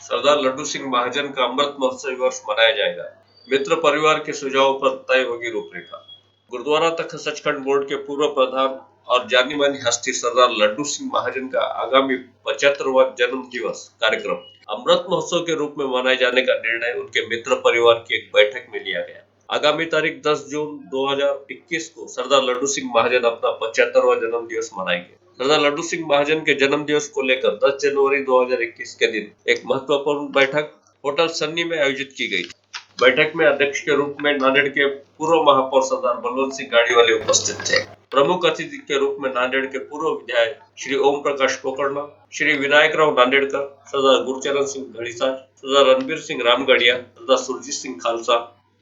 सरदार लड्डू सिंह महाजन का अमृत महोत्सव वर्ष मनाया जाएगा। मित्र परिवार के सुझाव पर तय होगी रूपरेखा। गुरुद्वारा तख्त सचखंड बोर्ड के पूर्व प्रधान और जानी मानी हस्ती सरदार लड्डू सिंह महाजन का आगामी 75वां जन्म दिवस कार्यक्रम अमृत महोत्सव के रूप में मनाए जाने का निर्णय उनके मित्र परिवार की एक बैठक में लिया गया। आगामी तारीख 10 जून 2021 को सरदार लड्डू सिंह महाजन अपना 75वां जन्म दिवस मनाएंगे। सरदार लड्डू सिंह महाजन के जन्म दिवस को लेकर 10 जनवरी 2021 के दिन एक महत्वपूर्ण बैठक होटल सन्नी में आयोजित की गई। बैठक में अध्यक्ष के रूप में नांदेड़ के पूर्व महापौर सरदार बलवंत सिंह गाड़ीवाले उपस्थित थे। प्रमुख अतिथि के रूप में नांदेड़ के पूर्व विधायक श्री ओम प्रकाश पोकरणा, श्री विनायक राव नांदेड़कर, सरदार गुरचरण सिंह घड़ीसाज, सरदार रणबीर सिंह रामगढ़िया, सरदार सुरजीत सिंह खालसा,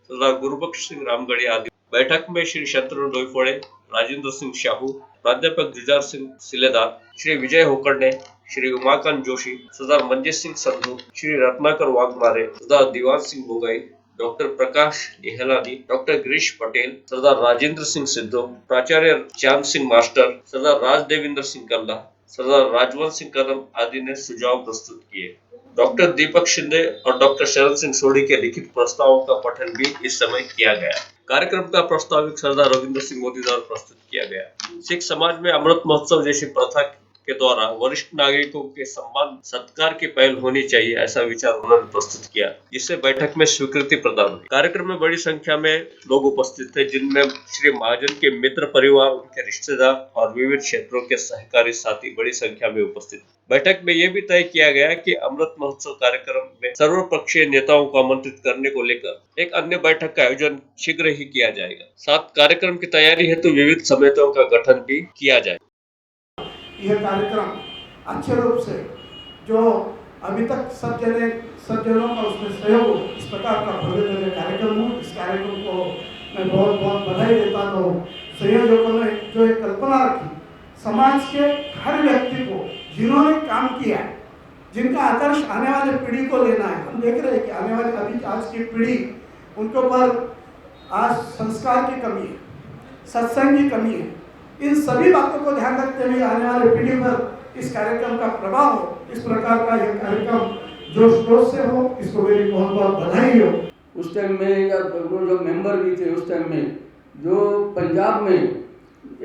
सरदार गुरुबख्श सिंह रामगढ़िया आदि। बैठक में श्री शंतनु डोईफोड़े, राजेंद्र सिंह शाहू, प्राध्यापक जुजार सिंह सिलेदार, श्री विजय होकड़ने, श्री उमाकांत जोशी, सरदार मंजीत सिंह संधू, श्री रत्नाकर वाघमारे, सरदार दीवान सिंह बोगाई, डॉक्टर प्रकाश निहलानी, डॉक्टर गिरीश पटेल, सरदार राजेंद्र सिंह सिद्धू, प्राचार्य चांद सिंह मास्टर, सरदार राज देविंदर सिंह कल्ला, सरदार राजवंत सिंह कदम आदि ने सुझाव प्रस्तुत किए। डॉक्टर दीपक शिंदे और डॉक्टर शरण सिंह सोढ़ी के लिखित प्रस्तावों का पठन भी इस समय किया गया। कार्यक्रम का प्रस्ताविक सरदार रविंद्र सिंह मोदी द्वारा प्रस्तुत किया गया। सिख समाज में अमृत महोत्सव जैसी प्रथा के द्वारा वरिष्ठ नागरिकों के सम्मान सत्कार की पहल होनी चाहिए, ऐसा विचार उन्होंने प्रस्तुत किया, जिससे बैठक में स्वीकृति प्रदान हुई। कार्यक्रम में बड़ी संख्या में लोग उपस्थित थे, जिनमें श्री महाजन के मित्र परिवार, उनके रिश्तेदार और विविध क्षेत्रों के सहकारी साथी बड़ी संख्या में उपस्थित। बैठक में यह भी तय किया गया कि अमृत महोत्सव कार्यक्रम में सर्वपक्षीय नेताओं को आमंत्रित करने को लेकर एक अन्य बैठक का आयोजन शीघ्र ही किया जाएगा। साथ कार्यक्रम की तैयारी हेतु विविध समितियों का गठन भी किया जाएगा। यह कार्यक्रम अच्छे रूप से जो अभी तक सब जनों का उसमें सहयोग, इस प्रकार का भव्य कार्यक्रम हो, इस कार्यक्रम को मैं बहुत बहुत बधाई देता हूँ। संयोजकों ने जो एक कल्पना रखी, समाज के हर व्यक्ति को जिन्होंने काम किया है, जिनका आदर्श आने वाले पीढ़ी को लेना है। हम देख रहे हैं कि आने वाले अभी आज की पीढ़ी, उनके ऊपर आज संस्कार की कमी है, सत्संग की कमी है। इन सभी बातों को ध्यान रखते हुए आने वाले पीढ़ी पर इस कार्यक्रम का प्रभाव हो, इस प्रकार का यह कार्यक्रम जोश से हो, इसको मेरी बहुत बहुत बधाई हो। उस टाइम में या जो मेंबर भी थे उस टाइम में, जो पंजाब में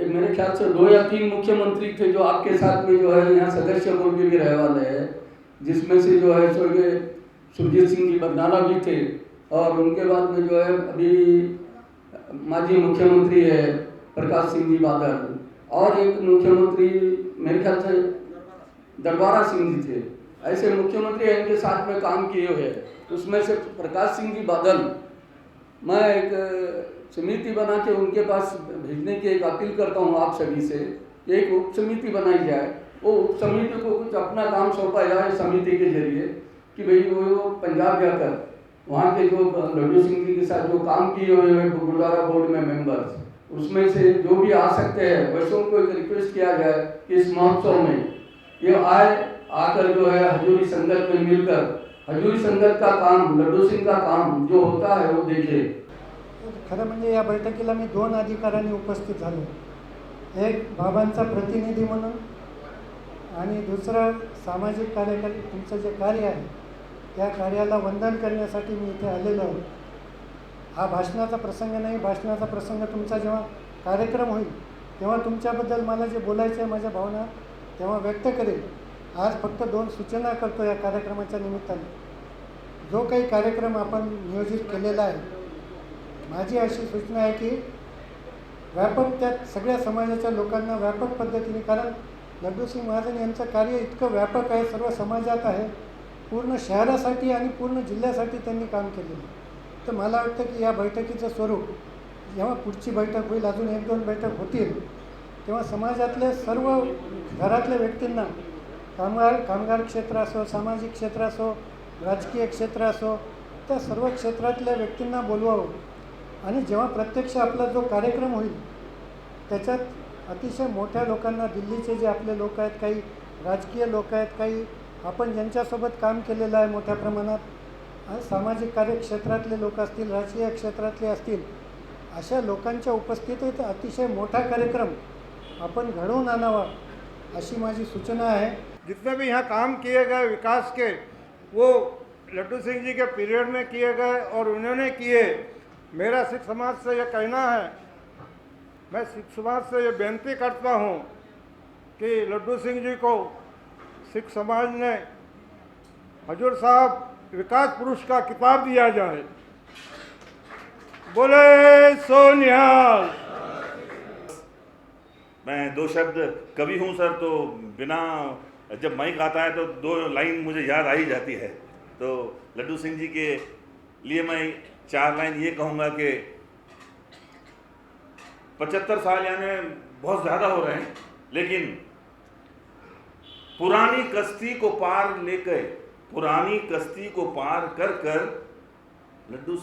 मेरे ख्याल से 2 या 3 मुख्यमंत्री थे जो आपके साथ में जो है यहाँ सदस्य बोल के भी रहे वाले हैं, जिसमें से जो है स्वर्गीय सुरजीत सिंह जी बरनाला भी थे, और उनके बाद में जो है अभी माजी मुख्यमंत्री है प्रकाश सिंह जी बादल, और एक मुख्यमंत्री मेरे ख्याल से दरबारा सिंह जी थे। ऐसे मुख्यमंत्री इनके साथ में काम किए हुए हैं। उसमें से प्रकाश सिंह जी बादल, मैं एक समिति बना के उनके पास भेजने की एक अपील करता हूँ आप सभी से, एक उप समिति बनाई जाए। वो उप समिति को कुछ अपना काम सौंपा जाए समिति के जरिए कि भाई वो पंजाब जाकर वहाँ के जो लड्डू सिंह जी के साथ जो काम किए हुए हैं गुरुद्वारा बोर्ड में मेंबर्स, उसमें से जो भी आ सकते हैं वैसों को एक रिक्वेस्ट किया जाए कि इस महोत्सव में ये आकर जो है हजूरी संगत में मिलकर हजूरी संगत का काम, लड्डू सिंह का काम जो होता है वो देखे। खरं म्हणजे या बैठकीला मी 2 अधिकाऱ्यांनी उपस्थित झालो, एक बाबांचा प्रतिनिधी म्हणून आणि दुसरं सामाजिक कार्यकर्ते। तुमचं जे कार्य आहे त्या कार्याला वंदन करण्यासाठी मी इथे आलेलो आहे। हा भाषणाचा प्रसंग नाही, भाषणाचा प्रसंग तुमचा जेव्हा कार्यक्रम होईल तेव्हा तुमच्याबद्दल मला जे बोलायचं आहे, माझ्या भावना तेव्हा व्यक्त करेल। आज फक्त 2 सूचना करतो या कार्यक्रमाच्या निमित्ताने। जो काही कार्यक्रम आपण नियोजित केलेला आहे, माझी अशी सूचना आहे की व्यापक त्यात सगळ्या समाजाच्या लोकांना व्यापक पद्धतीने, कारण लड्डू सिंह महाजन यांचं कार्य इतकं व्यापक आहे, सर्व समाजात आहे, पूर्ण शहरासाठी आणि पूर्ण जिल्ह्यासाठी त्यांनी काम केलेलं आहे। तर मला वाटतं की या बैठकीचं स्वरूप जेव्हा पुढची बैठक होईल, अजून 1-2 बैठक होतील, तेव्हा समाजातल्या सर्व घरातल्या व्यक्तींना, कामगार क्षेत्र असो, सामाजिक क्षेत्र असो, राजकीय क्षेत्र असो, त्या सर्व क्षेत्रातल्या व्यक्तींना बोलवावं आणि जेव्हा प्रत्यक्ष आपला जो कार्यक्रम होईल त्याच्यात अतिशय मोठ्या लोकांना, दिल्लीचे जे आपले लोक आहेत, काही राजकीय लोक आहेत, काही आपण ज्यांच्यासोबत काम केलेलं आहे मोठ्या प्रमाणात, सामाजिक कार्यक्षेत्रातले लोक असतील, राजकीय क्षेत्रातले असतील, अशा लोकांच्या उपस्थितीत अतिशय मोठा कार्यक्रम अपन घडवून आणावा अशी माझी सूचना है। जितने भी यहाँ काम किए गए विकास के वो लड्डू सिंह जी के पीरियड में किए गए और उन्होंने किए। मेरा सिख समाज से ये कहना है, मैं सिख समाज से ये बेनती करता हूँ कि लड्डू सिंह जी को सिख समाज ने हजूर साहब विकास पुरुष का खिताब दिया जाए। बोले सोनिहाल। मैं दो शब्द कवि हूँ सर, तो बिना जब माइक आता है तो दो लाइन मुझे याद आ ही जाती है। तो लड्डू सिंह जी के लिए मैं 4 लाइन ये कहूँगा कि 75 साल यानी बहुत ज़्यादा हो रहे हैं, लेकिन पुरानी कश्ती को पार कर कर लड्डू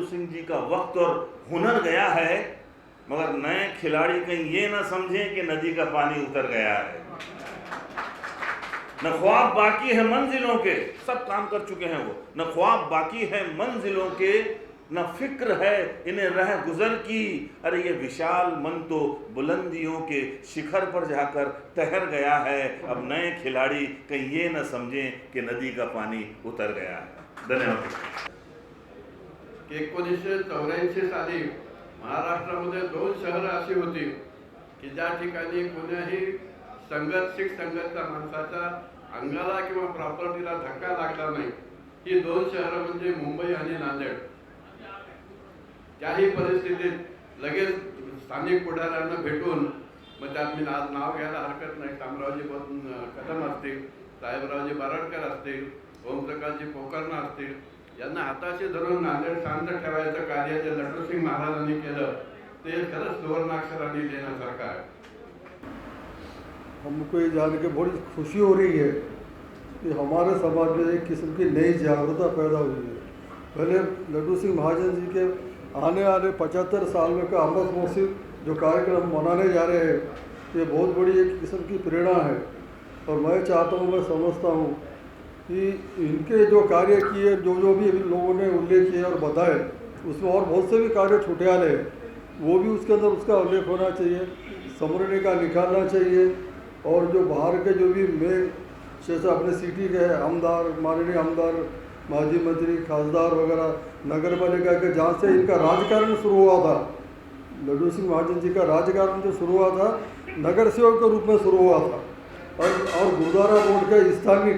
सिंह जी का वक्त और हुनर गया है, मगर नए खिलाड़ी कहीं ये ना समझें कि नदी का पानी उतर गया है। न ख्वाब बाकी है मंजिलों के, सब काम कर चुके हैं वो, न ख्वाब बाकी है मंजिलों के, न फिक्र है इन्हें रह गुजर की। अरे ये विशाल मन तो बुलंदियों के शिखर पर जाकर तैर गया है। अब नए खिलाड़ी कहीं ये न समझें कि नदी का पानी उतर गया है। धन्यवाद। 1984 साली महाराष्ट्रामध्ये 2 शहरं अशी होती की ज्या ठिकाणी कोण्याही सिख संघटना माणसाच्या अंगाला किंवा प्रॉपर्टीला धक्का लागला नाही। ही 2 शहरं म्हणजे मुंबई आणि नांदेड। त्याही परिस्थितीत लगेच स्थानिक पुढाऱ्यांना भेटून, मग त्यात मी नाव घ्यायला हरकत नाही, शामरावजी कदम असतील, साहेबरावजी बारडकर असतील, ओमप्रकाशजी पोकर्णा असतील, यांना हाताशी धरून नांदेड शांत ठेवायचं कार्य जे लड्डूसिंग महाराजांनी केलं ते खरंच सुवर्णाक्षरांनी लिहिण्यासारखं आहे। हमको ये जान के बड़ी खुशी हो रही है कि हमारे समाज में एक किस्म की नई जागरूकता पैदा हुई है। पहले लड्डू सिंह महाजन जी के आने वाले 75 साल में का अमृत महोत्सव जो कार्यक्रम मनाने जा रहे हैं, ये बहुत बड़ी एक किस्म की प्रेरणा है। और मैं चाहता हूँ, मैं समझता हूँ कि इनके जो कार्य किए, जो भी लोगों ने उल्लेख किए और बताए, उसमें और बहुत से भी कार्य छूटे वाले हैं, वो भी उसके अंदर उसका उल्लेख होना चाहिए, समरने का निकालना चाहिए। और जो बाहर के जो भी मेन जैसे अपने सिटी के हैं आमदार, माननीय आमदार, माजी मंत्री, खासदार वगैरह, नगर पालिका के जहाँ से इनका राजकारण शुरू हुआ था, लड्डू सिंह महाजन जी का राजकारण जो शुरू हुआ था नगर सेवक के रूप में शुरू हुआ था। और गुरुद्वारा बोर्ड के स्थानीय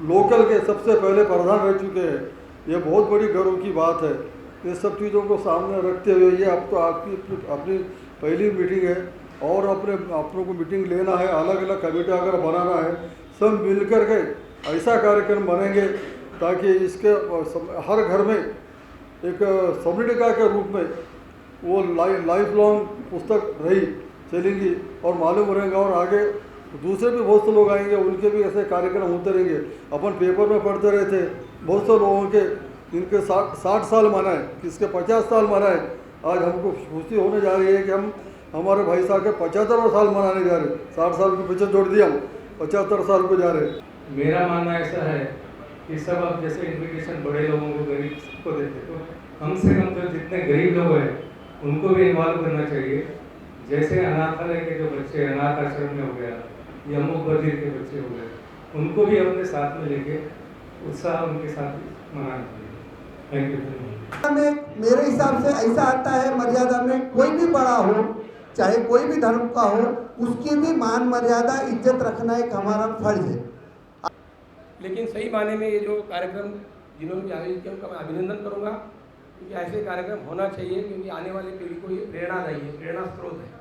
लोकल के सबसे पहले प्रधान रह चुके हैं। ये बहुत बड़ी गर्व की बात है। ये सब चीज़ों को सामने रखते हुए ये अब तो आपकी अपनी पहली मीटिंग है और अपनों को मीटिंग लेना है, अलग अलग कमेटी अगर बनाना है, सब मिलकर के ऐसा कार्यक्रम बनेंगे ताकि इसके हर घर में एक समृद्धिका के रूप में वो लाइफ लॉन्ग पुस्तक रही चलेंगी और मालूम रहेगा। और आगे दूसरे भी बहुत से लोग आएंगे, उनके भी ऐसे कार्यक्रम होते रहेंगे। अपन पेपर में पढ़ते रहे थे बहुत से लोगों के इनके 60 साल मनाए, किसके 50 साल मनाए। आज हमको खुशी होने जा रही है कि हम हमारे भाई साहब के 75वां साल मनाने जा रहे हैं। 60 साल के पीछे जोड़ दिया, हम 75 साल को जा रहे हैं। मेरा मानना ऐसा है कि सब अब जैसे इन्विटेशन बड़े लोगों को, गरीब को देते, तो कम से कम तो जितने गरीब लोग हैं उनको भी इन्वॉल्व करना चाहिए। जैसे अनाथालय के जो बच्चे अनाथ आश्रम में हो गया या मूक बधिर के बच्चे हो गए, उनको भी अपने साथ में लेके उत्साह उनके साथ मनाना चाहिए। Thank you. मेरे हिसाब से ऐसा आता है, मर्यादा में कोई भी बड़ा हो, चाहे कोई भी धर्म का हो, उसकी भी मान मर्यादा इज्जत रखना एक हमारा फर्ज है। लेकिन सही माने में ये जो कार्यक्रम जिन्होंने भी आयोजित किया उनका मैं अभिनंदन करूंगा, क्योंकि ऐसे कार्यक्रम होना चाहिए, क्योंकि आने वाली पीढ़ी को ये प्रेरणादायी है, प्रेरणा स्रोत है।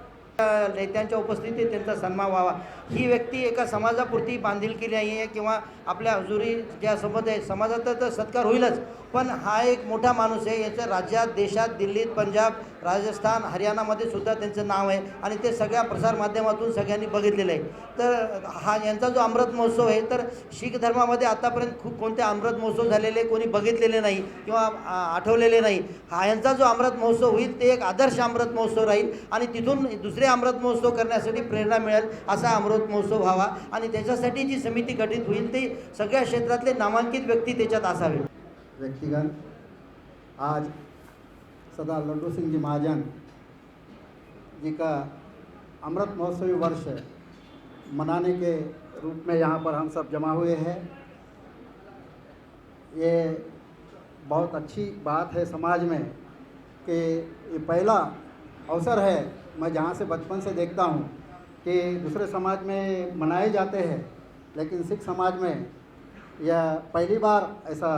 नेत्यांच्या उपस्थितीत त्यांचा सन्मान व्हावा। ही व्यक्ती एका समाजापुरती बांधिलकी नाही आहे किंवा आपल्या हुजुरी ज्यासोबत आहे समाजात तर सत्कार होईलच, पण हा एक मोठा माणूस आहे। याचं राज्यात, देशात, दिल्लीत, पंजाब, राजस्थान, हरियाणामध्ये सुद्धा त्यांचं नाव आहे आणि ते सगळ्या प्रसारमाध्यमातून सगळ्यांनी बघितलेलं आहे। तर हा यांचा जो अमृत महोत्सव आहे, तर शीख धर्मामध्ये आतापर्यंत खूप कोणते अमृत महोत्सव झालेले कोणी बघितलेले नाही किंवा आठवलेले नाही। हा यांचा जो अमृत महोत्सव होईल ते एक आदर्श अमृत महोत्सव राहील आणि तिथून दुसरे अमृत महोत्सव करण्यासाठी प्रेरणा मिळेल असा अमृत महोत्सव व्हावा आणि त्याच्यासाठी जी समिती गठीत होईल ती सगळ्या क्षेत्रातले नामांकित व्यक्ती त्याच्यात असावे। व्यक्तिगण आज सरदार लड्डू सिंह जी महाजन जी का अमृत महोत्सवी वर्ष मनाने के रूप में यहाँ पर हम सब जमा हुए हैं। ये बहुत अच्छी बात है समाज में कि ये पहला अवसर है, मैं जहाँ से बचपन से देखता हूँ कि दूसरे समाज में मनाए जाते हैं, लेकिन सिख समाज में यह पहली बार ऐसा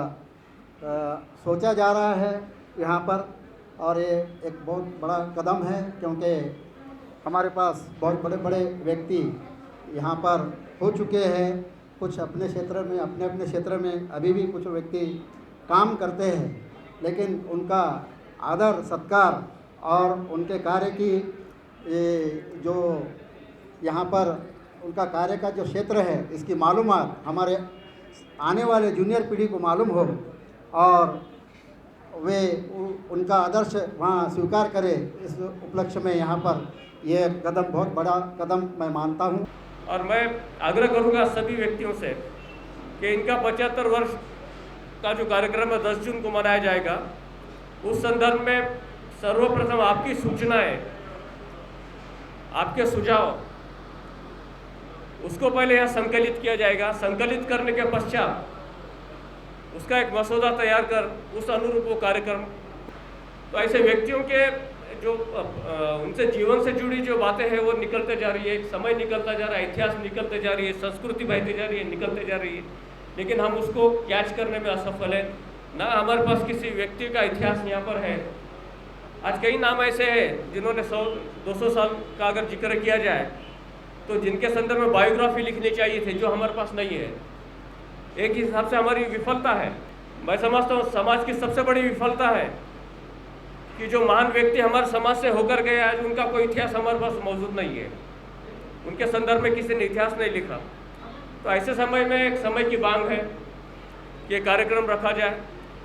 सोचा जा रहा है यहाँ पर। और ये एक बहुत बड़ा कदम है, क्योंकि हमारे पास बहुत बड़े बड़े व्यक्ति यहाँ पर हो चुके हैं। कुछ अपने क्षेत्र में, अपने अपने क्षेत्र में अभी भी कुछ व्यक्ति काम करते हैं, लेकिन उनका आदर सत्कार और उनके कार्य की जो यहाँ पर उनका कार्य का जो क्षेत्र है, इसकी मालूमात हमारे आने वाले जूनियर पीढ़ी को मालूम हो और वे उनका आदर्श वहाँ स्वीकार करें। इस उपलक्ष्य में यहाँ पर यह कदम बहुत बड़ा कदम मैं मानता हूँ। और मैं आग्रह करूँगा सभी व्यक्तियों से कि इनका 75 वर्ष का जो कार्यक्रम है 10 जून को मनाया जाएगा, उस संदर्भ में सर्वप्रथम आपकी सूचनाएं, आपके सुझाव, उसको पहले यहाँ संकलित किया जाएगा। संकलित करने के पश्चात उसका एक मसौदा तैयार कर उस अनुरूप वो कार्यक्रम, तो ऐसे व्यक्तियों के जो उनसे जीवन से जुड़ी जो बातें हैं वो निकलते जा रही है, समय निकलता जा रहा है, इतिहास निकलते जा रही है, संस्कृति बहती जा रही है, निकलते जा रही है, लेकिन हम उसको कैच करने में असफल है। ना हमारे पास किसी व्यक्ति का इतिहास यहाँ पर है। आज कई नाम ऐसे हैं जिन्होंने 100-200 साल का अगर जिक्र किया जाए तो जिनके संदर्भ में बायोग्राफी लिखनी चाहिए थी, जो हमारे पास नहीं है। एक हिसाब से हमारी विफलता है। मैं समझता हूँ समाज की सबसे बड़ी विफलता है कि जो महान व्यक्ति हमारे समाज से होकर गए आज उनका कोई इतिहास हमारे पास मौजूद नहीं है, उनके संदर्भ में किसी ने इतिहास नहीं लिखा। तो ऐसे समय में एक समय की मांग है कि कार्यक्रम रखा जाए।